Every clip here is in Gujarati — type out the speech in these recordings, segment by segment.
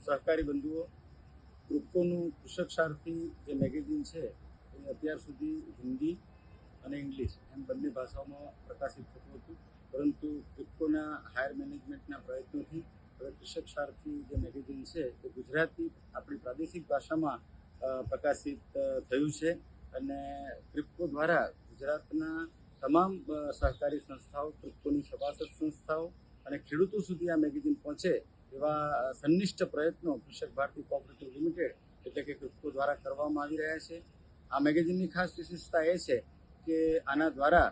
સહકારી બંધુઓ, ક્રિપ્કોનું કૃષક સારથી જે મેગેઝિન છે એ અત્યાર સુધી હિન્દી અને ઇંગ્લિશ એમ બંને ભાષાઓમાં પ્રકાશિત થતું હતું, પરંતુ ક્રિપ્કોના હાયર મેનેજમેન્ટના પ્રયત્નોથી હવે કૃષક સારથી જે મેગેઝિન છે એ ગુજરાતી આપણી પ્રાદેશિક ભાષામાં પ્રકાશિત થયું છે અને ક્રિપ્કો દ્વારા ગુજરાતના તમામ સહકારી સંસ્થાઓ, ક્રિપ્કોની સભાસદ સંસ્થાઓ અને ખેડૂતો સુધી આ મેગેઝિન પહોંચે એવા સંનિષ્ઠ પ્રયત્નો કૃષક ભારતી કોઓપરેટિવ લિમિટેડ એટલે કે ક્રિપ્કો દ્વારા કરવામાં આવી રહ્યા છે। આ મેગેઝિનની ખાસ વિશેષતા એ છે કે આના દ્વારા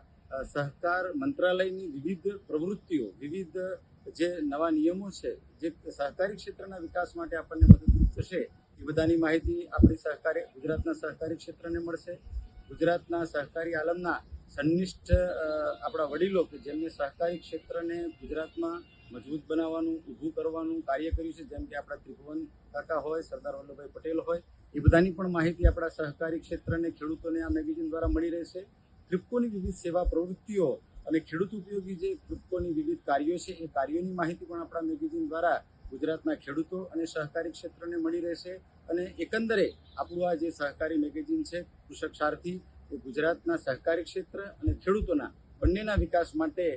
સહકાર મંત્રાલયની વિવિધ પ્રવૃત્તિઓ, વિવિધ જે નવા નિયમો છે જે સહકારી ક્ષેત્રના વિકાસ માટે આપણને મદદરૂપ થશે એ બધાની માહિતી આપણી ગુજરાતના સહકારી ક્ષેત્રને મળશે। ગુજરાતના સહકારી આલમના સંનિષ્ઠ આપણા વડીલો કે જેમને સહકારી ક્ષેત્રને ગુજરાતમાં મજબૂત બનાવવાનું, ઊભું કરવાનું કાર્ય કર્યું છે, જેમ કે આપણા ત્રિભુવન કાકા હોય, સરદાર વલ્લભભાઈ પટેલ હોય, એ બધાની પણ માહિતી આપણા સહકારી ક્ષેત્રને, ખેડૂતોને આ મેગેઝિન દ્વારા મળી રહેશે। ક્રિપ્કોની વિવિધ સેવા પ્રવૃત્તિઓ અને ખેડૂત ઉપયોગી જે ક્રિપ્કોની વિવિધ કાર્યો છે એ કાર્યોની માહિતી પણ આપણા મેગેઝિન દ્વારા ગુજરાતના ખેડૂતો અને સહકારી ક્ષેત્રને મળી રહેશે અને એકંદરે આપણું આ જે સહકારી મેગેઝિન છે કૃષક સારથી એ ગુજરાતના સહકારી ક્ષેત્ર અને ખેડૂતોના બંનેના વિકાસ માટે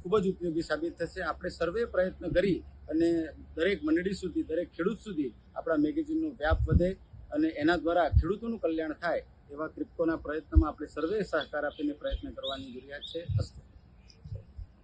ખૂબ જ ઉપયોગી સાબિત થશે। આપણે સર્વે પ્રયત્ન કરી અને દરેક મંડળી સુધી, દરેક ખેડૂત સુધી આપણા મેગેઝિનનો વ્યાપ વધે અને એના દ્વારા ખેડૂતોનું કલ્યાણ થાય એવા ક્રિપ્કોના પ્રયત્નમાં આપણે સર્વે સહકાર આપીને પ્રયત્ન કરવાની જરૂરિયાત છે।